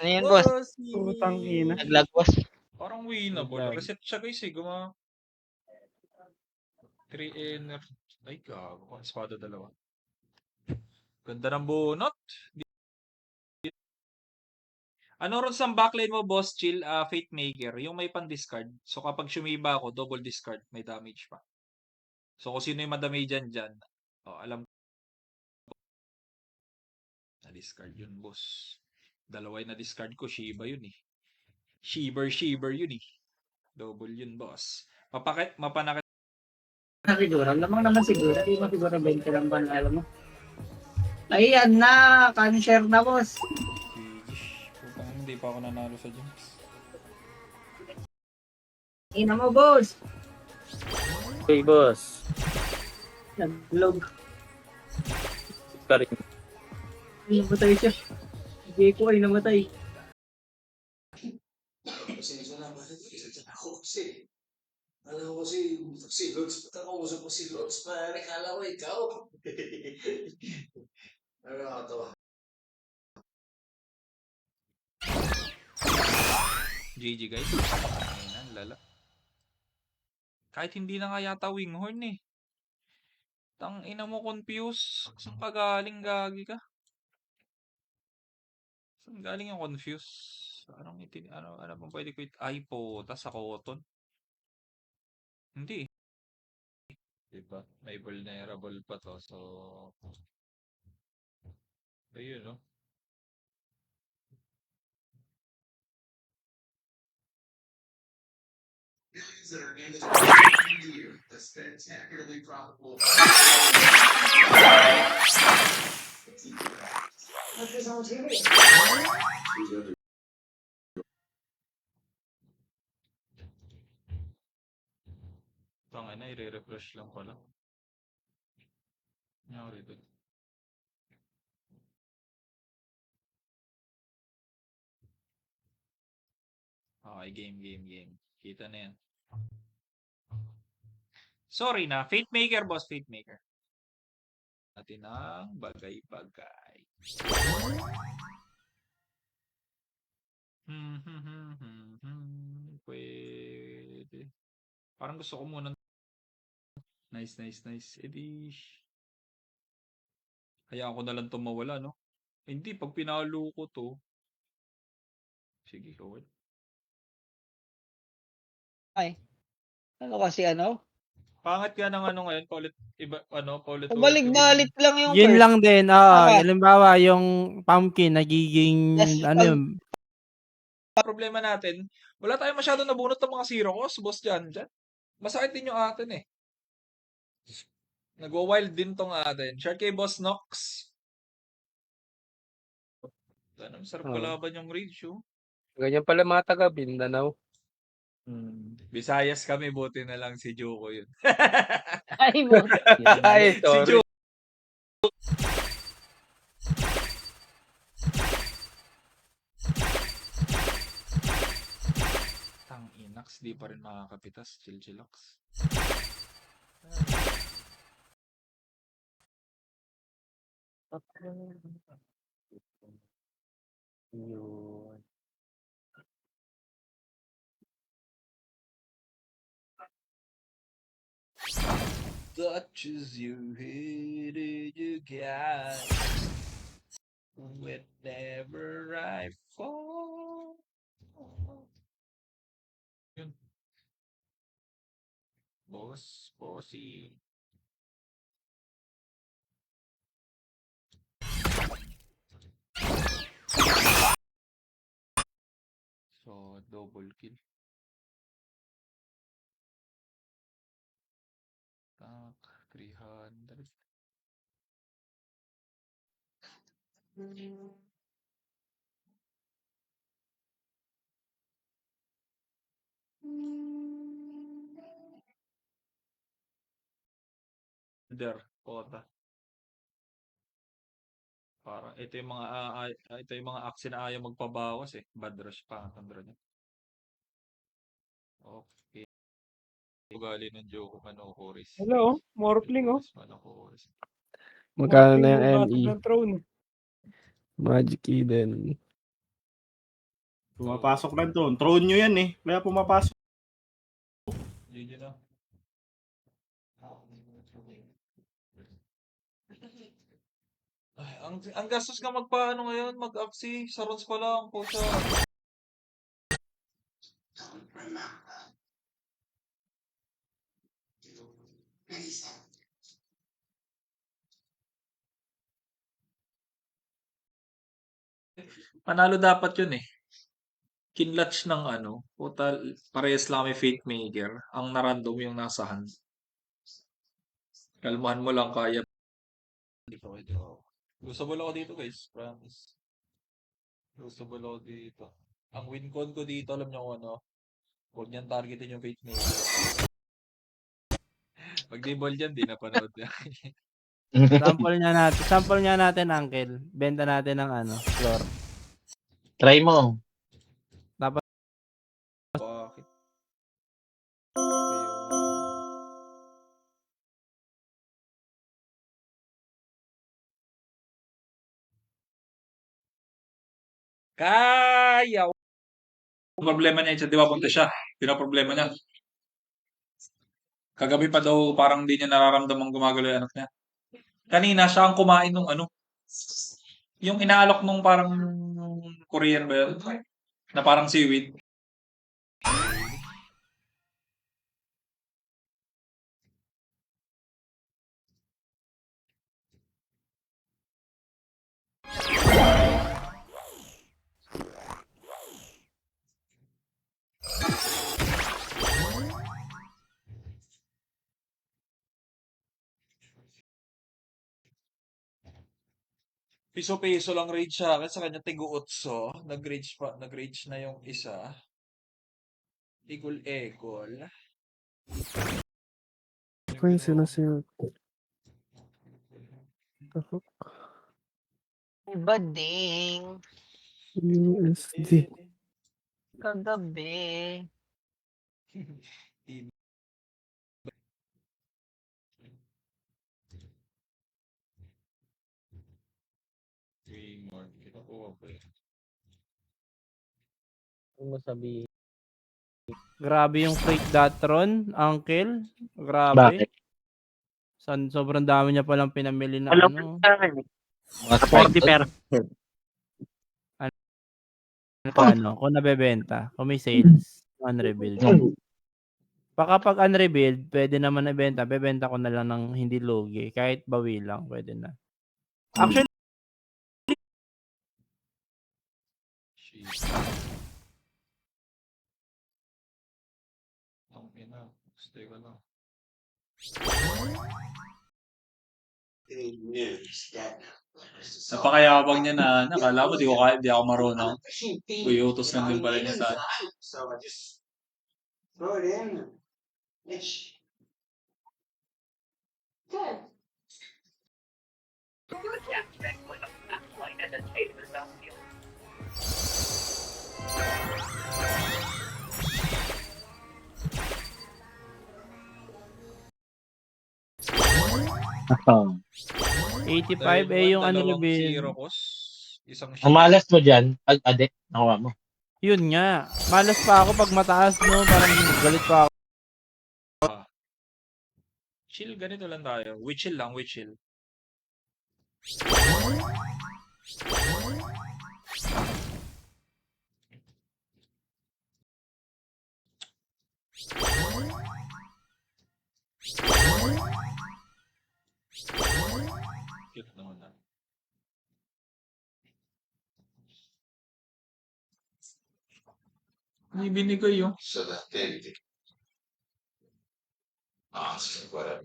Ano yun, boss? Putang ina. Naglag, boss. Parang winnable. Naglag. Reset siya guys eh. 3 energy. Ay, gago. Espada dalawa. Ganda ng bunot. Ano ron sa backlane mo, boss? Chill, Fate Maker. Yung may pan-discard. So kapag sumiba ako, double discard. May damage pa. So kung sino yung madamay dyan. Oh, alam ko. Na-discard yun, boss. Dalawa yung na-discard ko. Shiba yun eh. Shiver yun eh. Double yun, boss. Mapanakit. Siguro, lamang naman siguro. Hindi mo siguro 20 lang ba na alam mo? Ayan na, cancer na boss. Putang hindi pa ako nanalo sa Jinx. Ina mo boss. Okay, boss. Naglog. Ka rin. Namatay siya. Hindi ko ay namatay. Alam ko si Lods, nakausap ko si Lods, pare, kala ko ikaw. Nakakatawa. GG guys. Ayun, lala. Kahit hindi na nga yata winghorn eh. Tang ina mo confused. Saan ka galing, gagi ka? Saan galing yung confused? Ano bang pwede ko ay po, tas sa cotton? Hindi. Diba? May vulnerable pa to. So, ayun no. Billions that are in the year, the spectacularly profitable. Tanga na, i-refresh lang pala. Nangyari dun. Okay, game. Kita na yan. Sorry na, Fate Maker, boss, Fate Maker. Natin ang bagay-bagay. Pwede. Parang gusto ko muna. Nice. Edi, hayaan ko na lang itong mawala, no? Hindi, pag pinalo ko to. Sige, Howard. Ay. Ano kasi ano? Pangit ka ng ano ngayon, paulit. Balik-balik lang yung Yun first. lang din. Halimbawa, yung pumpkin nagiging, Yes, yun. Problema natin, wala tayong masyado nabunot ng mga zero cost, boss, dyan. Masakit din yung atin eh. Nagwa-wild din tong atin. Short kay Boss Nox. Tanong, sarap kalaban yung rage, oh. Ganyan pala mga taga Mindanao. Visayas kami, buti na lang si Joko yun. Ay mo. Ay, Si sorry. Joko. Tang inax, di pa rin makakapitas. Chill-chillax. Yun. Touches your head and you got whenever I fall. Yun. Bossy. So, double kill. Tak, 300. Kota. Parang ito yung mga aksi na ayaw magpabawas eh. Bad rush pa ang tandra niya. Okay. Ugali ng Joko Manokoris. Hello, Morphling, oh. Manokoris. Magkano na Morphling yung basag ME? ng throne. Magic Eden. Pumapasok lang doon. Throne nyo yan eh. Kaya pumapasok. GG na. Ay, ang gastos nga magpaano ngayon, mag-aksi, sa runs pa lang, pucha. Panalo dapat yun eh. Kinlatch ng ano, puta, parehas lang may Fate Maker. Ang narandom yung nasa hand. Kalmahan mo lang kaya. Hindi ko pwede ako. Usable ako dito guys, promise. Usable ako dito. Ang win con ko dito, alam niyo kung ano, huwag niyan targetin yung Fate Maker. Pag di ball dyan, di napanood niya. Sample niya natin, Uncle. Benta natin ng ano, floor. Try mo. Dapat Bakit? Kaya! Ang problema niya, di ba punta siya? Pinaproblema niya. Kagabi pa daw parang di niya nararamdaman gumagalaw yung anak niya. Kanina siya ang kumain nung ano. Yung inaalok nung parang Korean ba yun? Na parang seaweed. Piso-piso lang rage sa akin. Sa kanya tigo-utso. Nag-rage na yung isa. Igol-egol. Ako yung sinasagot. Bading. USD. Kagabi. Ano masabi? grabe yung freight Datron, Uncle. Grabe. Bakit? Sobrang dami niya palang pinamili na Alam ano. mo sa akin eh. Mga 40%. Ano, kung nabebenta, kung may sales, unrevealed. Baka pag unrevealed, pwede naman ibenta. Bebenta ko na lang ng hindi lugi. Kahit bawi lang, pwede na. Actually, Napakayabang niya na, nakala mo di ako marunong. Uyutos lang din pala niya sa akin. So I just throw it in. Ish. Good. Oh. 85 yung unrevealed. Zero isang Ang malas mo dyan, ade, nakuha mo. Yun nga. Malas pa ako pag mataas, no? Parang galit pa ako. Chill, ganito lang tayo. We chill lang, we chill. Cute naman na. Hindi binigay yun. So that did. Whatever.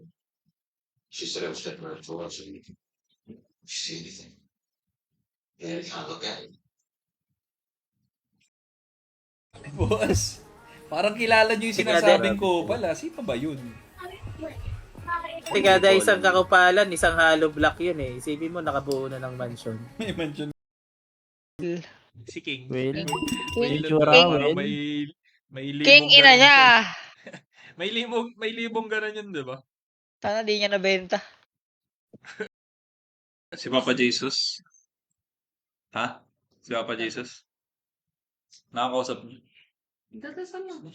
She said it was different for us. You see anything? Yeah, you can't look at it. Boss, parang kilala niyo yung sinasabing ko pala. Sino ba yun? Kasi kada isang kakupalan, isang hollow block yun eh. Isipin mo, nakabuo na ng mansion. May mention. Si King. Well, May itsura, parang well. may libong King ina ganun niya. siya. May libong ganun yun, di ba? Sana di niya nabenta. Si Papa Jesus. Ha? Si Papa Jesus? Nakakausap niyo? Dadasal lang.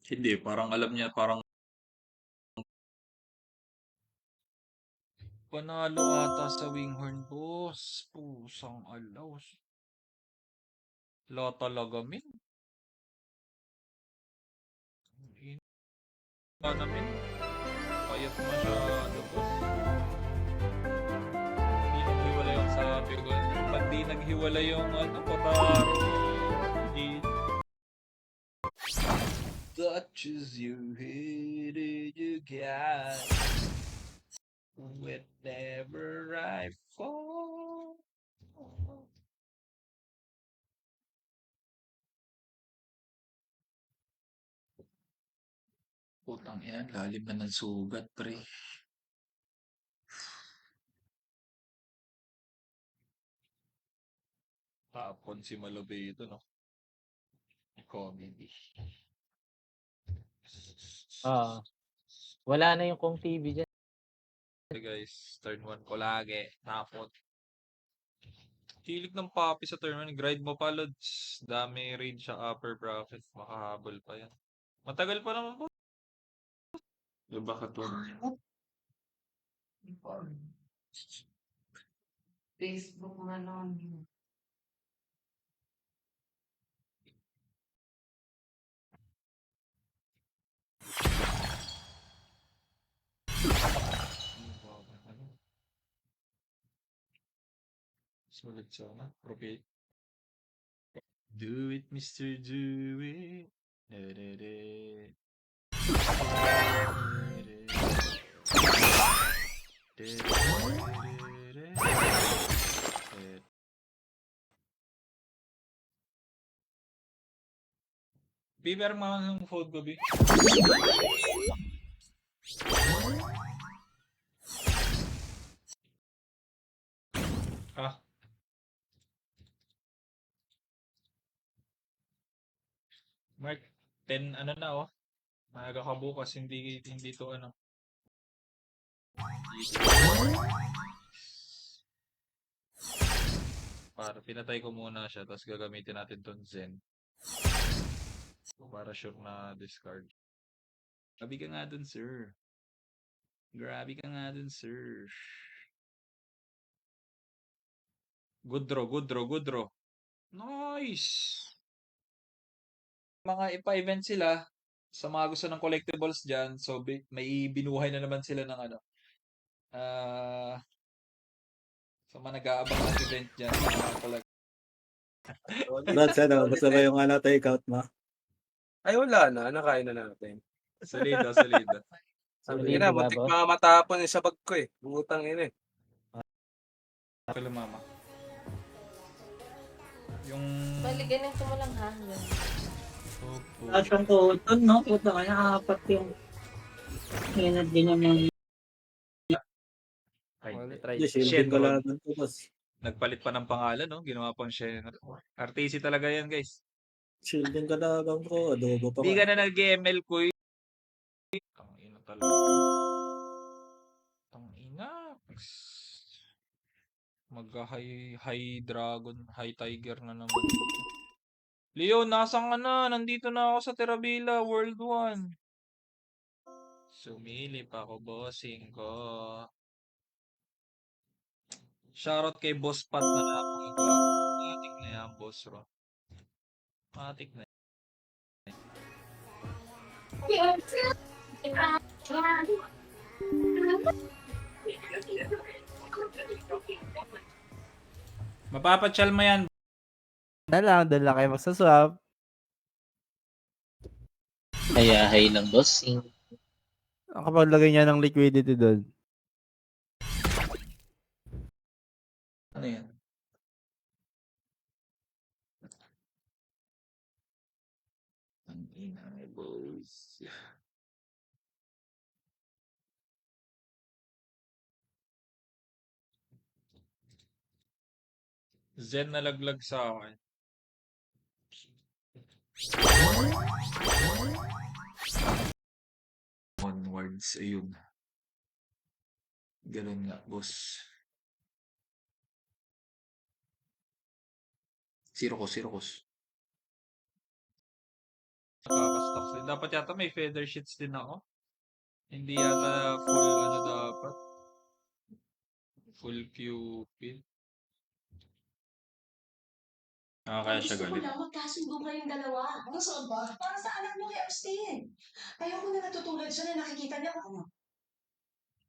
Hindi, parang alam niya, parang panalo ata sa Winghorn, boss. Pusang alaws. Wala talaga, min. Hina namin. Payat masyado, boss. Hindi naghiwalay yung sabi ko. Pag di naghiwalay yung Kotaro. Hindi. Touches your head and you got whenever I fall. Putang yan, lalim na ng sugat, pre. Tapon si Malobito, no? Comedy. Wala na yung kung TV dyan. Hey guys, turn 1 ko lagi. Tapon. Hilig ng papi sa turn 1. Grind mo pa, Lods. Dami raid siya upper bracket. Makahabol pa yan. Matagal pa naman po. Bakit wag? Facebook na lang. Sulit sana. Okay. Do it, Mr. Do it. Da-da-da. Bi, meron mga ng phone ko, Bi. Ah. Mark, 10 ano na oh. Maaga ka bukas, hindi to ano. Para pinatay ko muna siya, tapos gagamitin natin ton Zen. Para sure na discard. Grabe ka nga dun, sir. Grabe ka nga dun, sir. Good draw, good draw, good draw. Nice! Mga ipa-event sila sa mga gusto ng collectibles dyan. So, may binuhay na naman sila ng ano. Sa mga nag-aabang ng event dyan. Mga collect. Lods, ano, gusto ba yung take out mo? Ay, wala na. Nakain na natin. Solido, solido. Sabi na, muntik mga matapon yung sabag ko eh. Butang ina eh. Kala mama. Yung... Baliganin ko mo lang ha. Wala siyang cotton, no? Puta kaya apat yung hinad din naman. Shielding ko lang ko, boss. Nagpalit pa ng pangalan, no? Ginawa pang Shenron. RTC talaga yan, guys. Shielding ka lang ko, adobo pa. Hindi ka na nag-ML ko eh. Tangina talaga. Tangina. Mag-high dragon, high tiger na naman. Leo, nasaan ka na? Nandito na ako sa Terabila, World 1. Sumilip ako, bossing ko. Shoutout kay Boss Pat na ako ito. Matik na yan, Boss Ro. Matik na yan. Mapapatsal mo yan. Doon lang kayo magsaswap. Kaya hay lang, bossing. Kapag lagay niya ng liquidity doon. Ano yan? Ang ina, boys. Zen nalaglag sa akin. Onwards, ayun. Ganun nga, boss. Zero cost. Nakaka-stocks din. Dapat yata may feather sheets din ako. Hindi yata full ano dapat. Full pupil. Kaya siya Gusto ko galit. lang magkasundo kayong dalawa. Ano saan ba? Para sa anak mo kay Austin. Ayoko na natutulad siya na nakikita niya kung ano.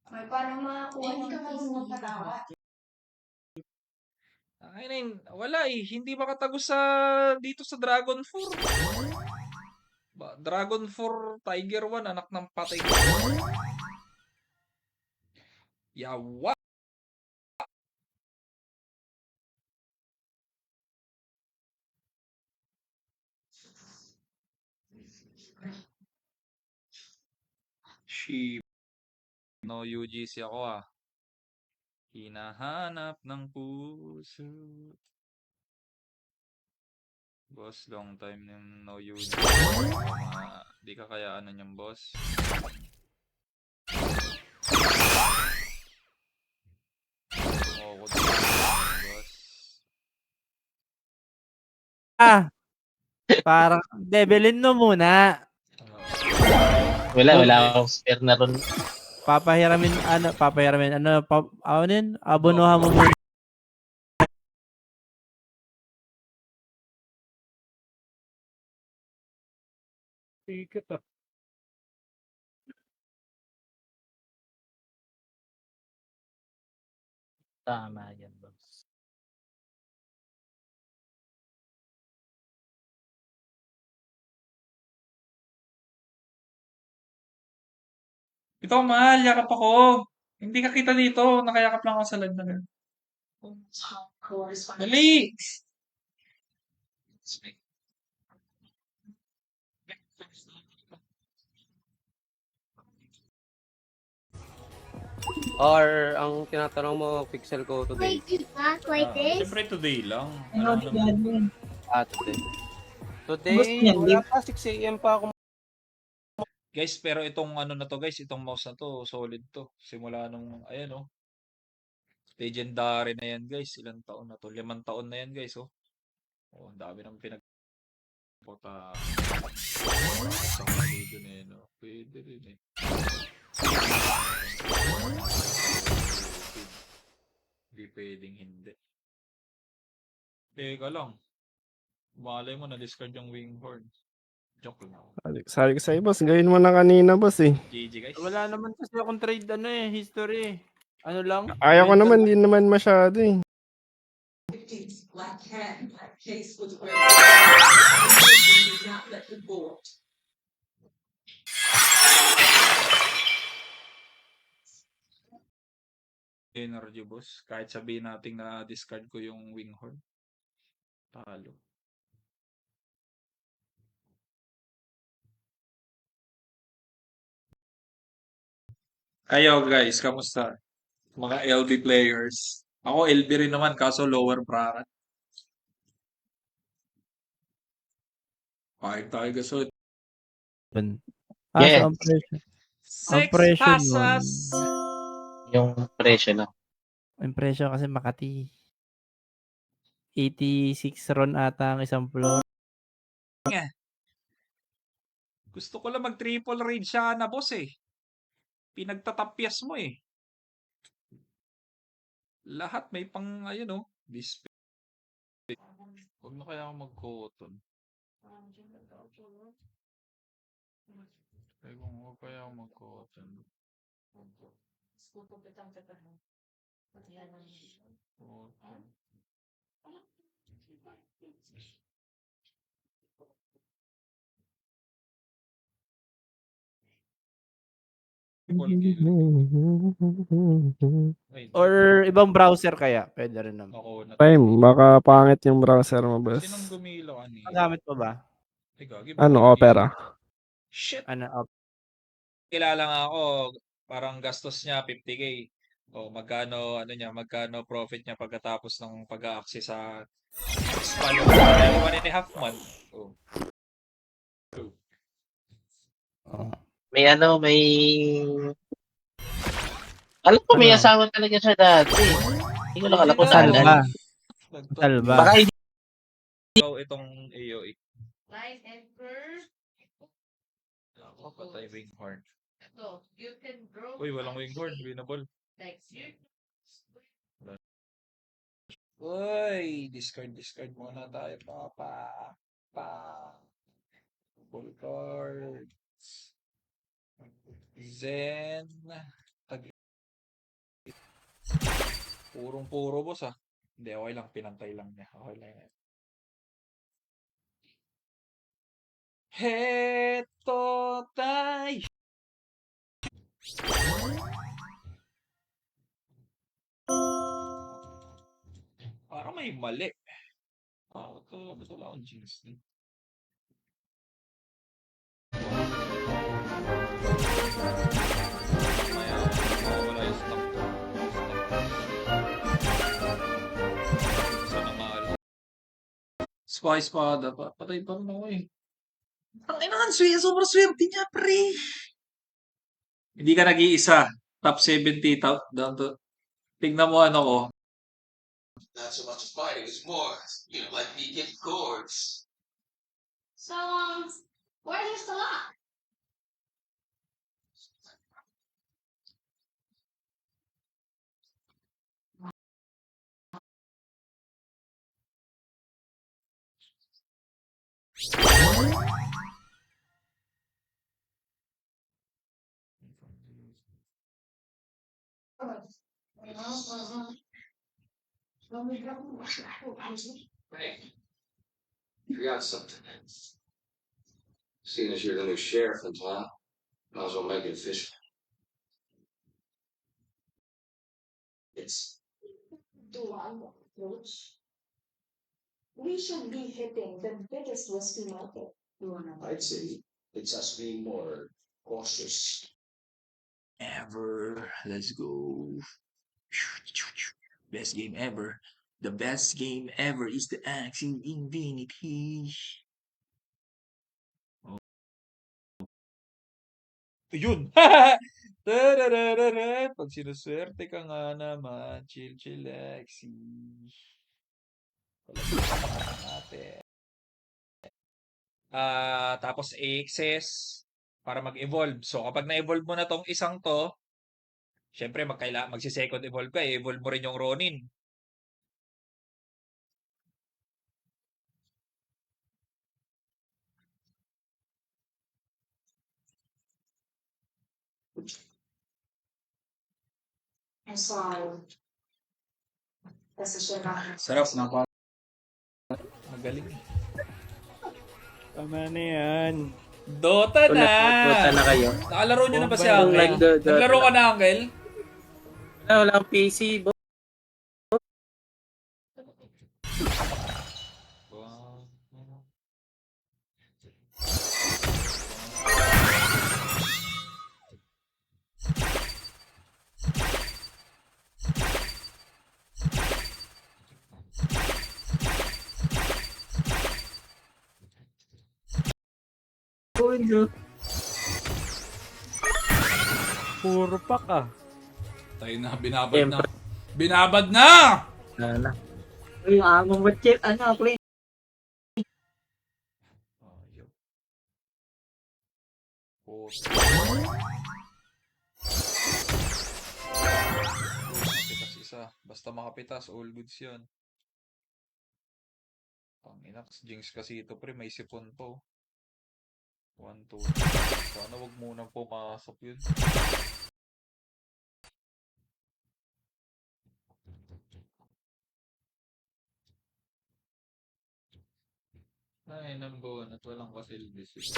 Ay, parang makakuha hindi ka marunong magpatawa. Ay, wala eh. Hindi makatagos sa dito sa Dragon 4. Dragon 4 Tiger 1, anak ng patay. Yawa! She no UGC ako ah. Hinahanap ng puso. Boss, long time yung no UGC. Di ka kaya ano yung boss. Tumoko din boss. Parang, debelin mo muna. Wala akong spare na ron. Papahiramin, abonohan mo muna. Tama yan, boss. Ito, mahal, yakap ako. Hindi ka kita dito. Nakayakap lang ako sa lag na ganun. Dali! Or ang tinatanong mo, pixel ko today. Siyempre today lang. Ano, Ano naman. Today. Gusto Today, niyan, wala pa. 6 a.m. pa ako. Guys, pero itong ano na to guys, itong mouse na to, solid to. Simula nung, ayan oh. Legendary na yan guys. Ilang taon na to? 5 taon na yan guys oh. Oh, ang dami ng pota. Isang malido na yan oh. Pwede rin eh. Hindi pwedeng hindi. Teka lang. Malay mo na-discard yung Winghorn. Joke lang. Sabi ko sa'yo, boss, gawin mo na kanina, boss eh. GG guys. Wala naman kasi akong trade, history. Ano lang? Ayaw ko naman, hindi naman masyado eh. Black cat, black case was where not let the board. Energy boss. Kahit sabihin natin na discard ko yung Winghorn. Talo. Ayo guys, kamusta? Mga LB players. Ako LB rin naman kaso lower bracket. Kahit tayo gusto. Yeah. So ang presyo. Ang 6 presyo pasas! Yung presyo na. Ang presyo kasi Makati. 86 ron ata ang isang floor. Gusto ko lang mag-triple raid siya na boss eh. Pinagtatapyas mo eh. Lahat may pang, ayun oh, display. Huwag na kaya ako mag-cotton. Ay, kung huwag kaya ako mag-cotton. Cotton. Ay, Or ibang browser kaya. Pwede rin naman. ako na. Time, baka pangit yung browser mo, boss. Sinong gumilo kanina? Nagamit mo ba? Ikaw, Ano, Opera? Shit. Kilala nga ako, parang gastos niya 50K. O magkano profit niya pagkatapos ng pag-a-access sa span of 1.5 month. Oh. May alam ko may asawa talaga siya dati. Hindi ko lang alam kung saan. Salba. Salba. Baka hindi itong AOE. Light Emperor. Ako, patay Winghorn. Ito, you can grow. Uy, walang Winghorn. Winnable. Next year. Uy, discard muna tayo. Full cards. Zen. Purong-puro, boss, ah. Hindi, okay lang. Pinantay lang niya. Okay lang yan. Heto tayo. Parang may mali. Ba't wala akong jinx din? Maya, mawawala yung stock. Sana mahal. Spy Spada. Patay pa rin ako eh. Ang inahan, sobrang swerte niya, pre. Hindi ka nag-iisa. Top 70, down to... Tignan mo ano ko. Not so much fighting, it's more, like the get chords. So, where's the lock? Hey, you forgot something. Seeing as you're the new sheriff in town, might as well make it official. It's Dual approach. We should be hitting the biggest whiskey market. I'd say it's us being more cautious. Ever. Let's go. Best game ever. The best game ever is the Axie Infinity. Oh. Yun! Tarararara. Pag sinuswerte ka nga naman, chill, Axie. Palasapan natin. Tapos access para mag-evolve. So, kapag na-evolve mo na tong isang to, syempre, magsi-second evolve ka, i-evolve mo rin yung Ronin. I'm sorry. Kasi siya na. Sarap na pa. Magaling. Tama na yan. Dota na! Dota na kayo. Nakalaro nyo na ba si Bomba. Angel? Naglaro ka na, Angel? Wala akong PC. Puro pack ah. Tayo na, binabad na. Binabad na! Na. Yung among budget, clean. Ayun. Mapitas isa. Basta makapitas, all goods yun. Panginax, jinx kasi ito pre, may sipon to. 1, 2. Sana wag munang pumasok yun. Ay, nambuan at walang facilities.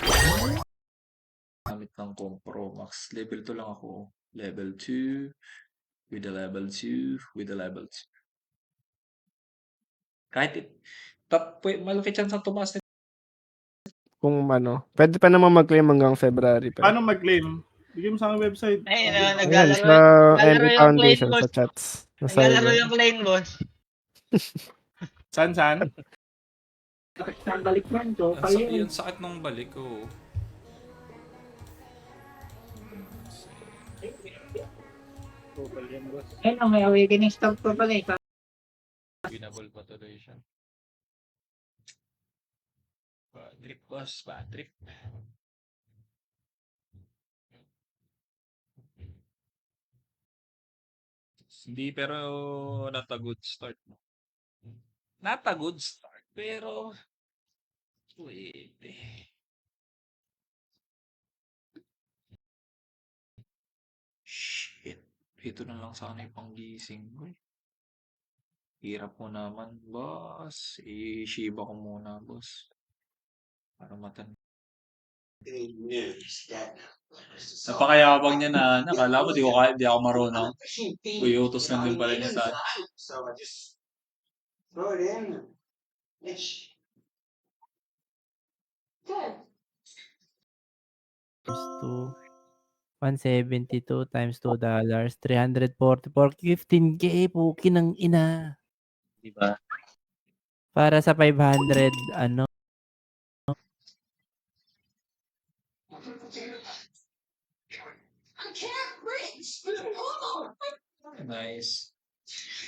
Gamit ng Compro Max. Level 2 lang ako. Level 2. With the level 2. With the level 2. Kahit malaki chance ang tumaas na. Kung ano. Pwede pa naman mag-claim hanggang February pa. Paano mag-claim? Bigyan mo sa aking website. Ayun, Ayan, naglalaro. sa Naglalaro NB yung Foundation, Clay sa Boss. chats. Sa Naglalaro server. yung Lane Boss. Saan? Ang balik man to. Yung sakit ng balik ko. Ayun, may awakening stock pa pala eh. Winnable pa tuloy siya. Trip, boss. Bad trip. Hindi, pero not a good start. Not a good start, pero pwede. Shit. Ito na lang sana yung panggising ko eh. Hirap mo naman, boss. I-shiba ko muna, boss. Para matan. Napakayabang niya na, nakala mo, di ako marunong. Uyutos lang din pala niya sa akin. So I just throw it in. Good. Times 2. 172 times $2. 344. 15K. Puki ng ina. Diba? Para sa 500, ano? I can't reach. Nice.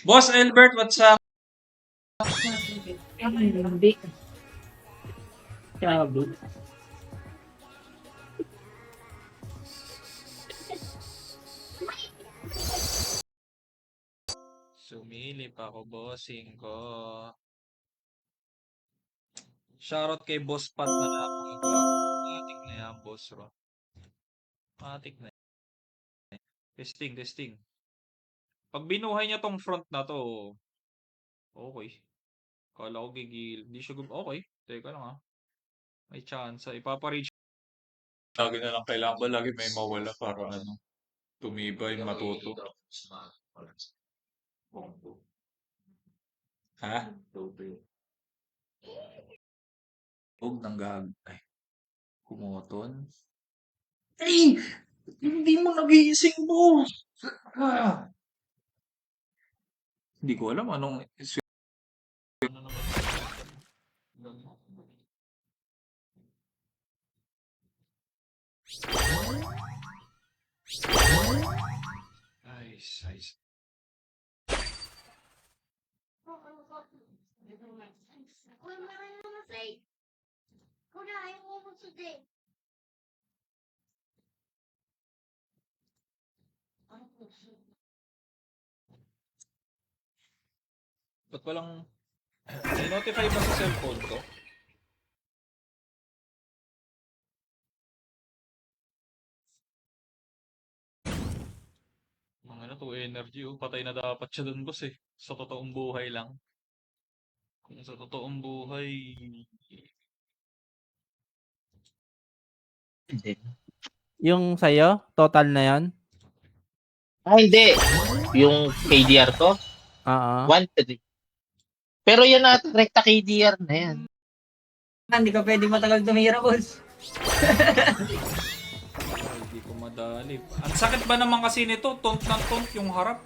Boss Albert, what's up? Hindi. Sabi. Sumilip ako, bossing ko. Shoutout kay Boss Pat na lang. Matik na yan, boss Ro. Matik na yan. Testing. Pag binuhay niya tong front na to, okay. Kala ko gigil. Hindi siya okay. Teka lang May chance. Ipapa-reach. Lagi na lang kailangan ba? Lagi may mawala para tumibay, matuto. Ha? Huwag nang ay. Kumoton. Ay! Hindi mo nagising, boss! Hindi ko alam anong Nice. Ba't walang notify ba sa cellphone ko? Mga to energy patay na dapat siya dun, boss eh. Sa totoong buhay lang. Kung sa totoong buhay, Hindi. Yung sa'yo, total na yan? Hindi. Yung KDR ko, Oo. 1-3. Pero yan na, rekta KDR na yan. Hindi ka pwede matagal tumira, boss. hindi ko madali. Ang sakit ba naman kasi nito? Tont ng tont yung harap.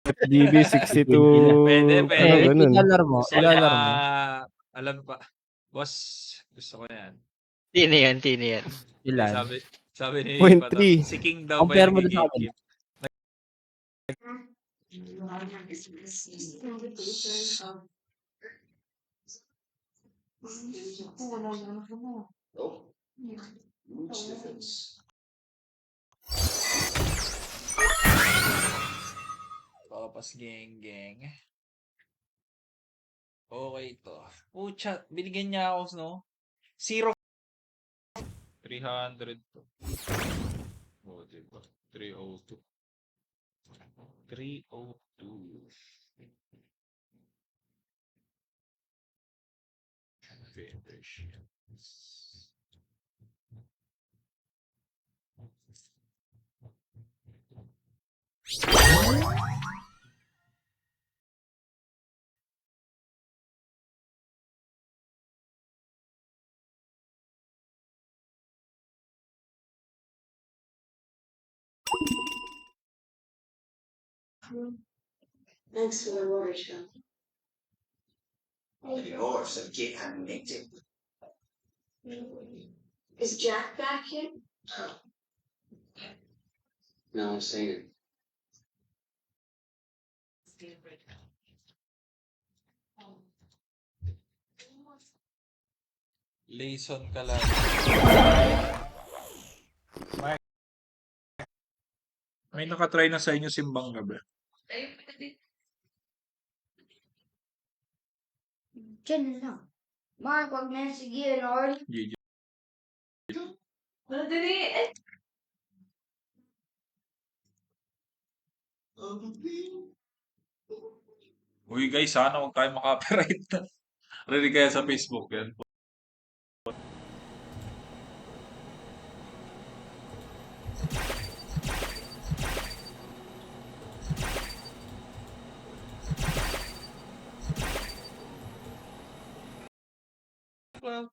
FDB 62. Pwede. ganun. Ilalar mo. Alam pa. Boss, gusto ko yan. Tino yan. Ilan? Sabi ni Point Pato, 3. si King daw ba Compare yung mo dun sa akin. gigigip? Nope. Huge difference. Papas geng. Okay to. Pucha, binigyan niya ako, no? 0. 300 to. Oh, diba? 302. 302. Finish. Thanks for the water, Joe. Yours, I can't make it. Is Jack back here? No, I'm saying Layson ka lang. May nakatry na sa inyo simbang gabi. Diyan lang. Mark, wag na sige, Lord. GG. Madali. Uy guys, sana huwag tayo makapiright na. Rinig kaya sa Facebook yan.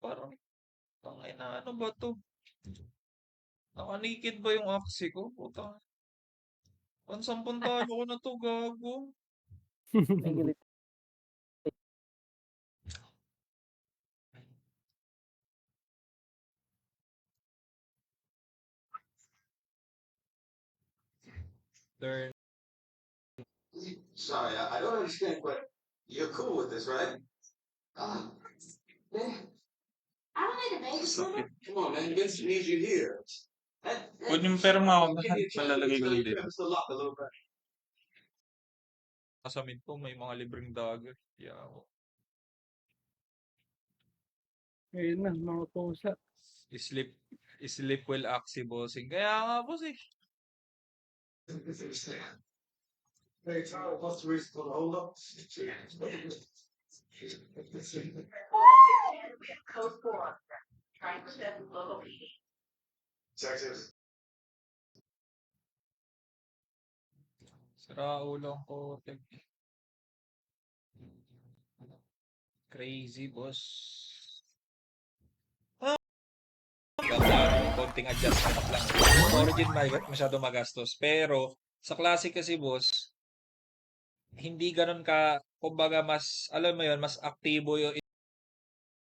Parang, tangay na ano ba to? Nakanikid ba yung aksi ko? Puta. Pansampantalo ko na to, gago. Turn. Sorry, I don't understand, but you're cool with this, right? Man, I don't need a babysitter. come on, man. Vince needs you here. Huwag yung perma ako. Malalagay ko lang dito. Sa mid ko, may mga libreng dagger. Yeah. Ayun na, mga pusa. Sleep well aksi bossing. Kaya nga boss eh. Hey, Charles, what's the reason for the hold up? Code 4. Trying to set local PD. Texas. Sira ulo ko. Crazy boss. Konting adjustment lang. Origin masyado magastos. Pero sa Classic kasi boss, hindi ganun ka, kumbaga mas, alam mo yun, mas aktibo yung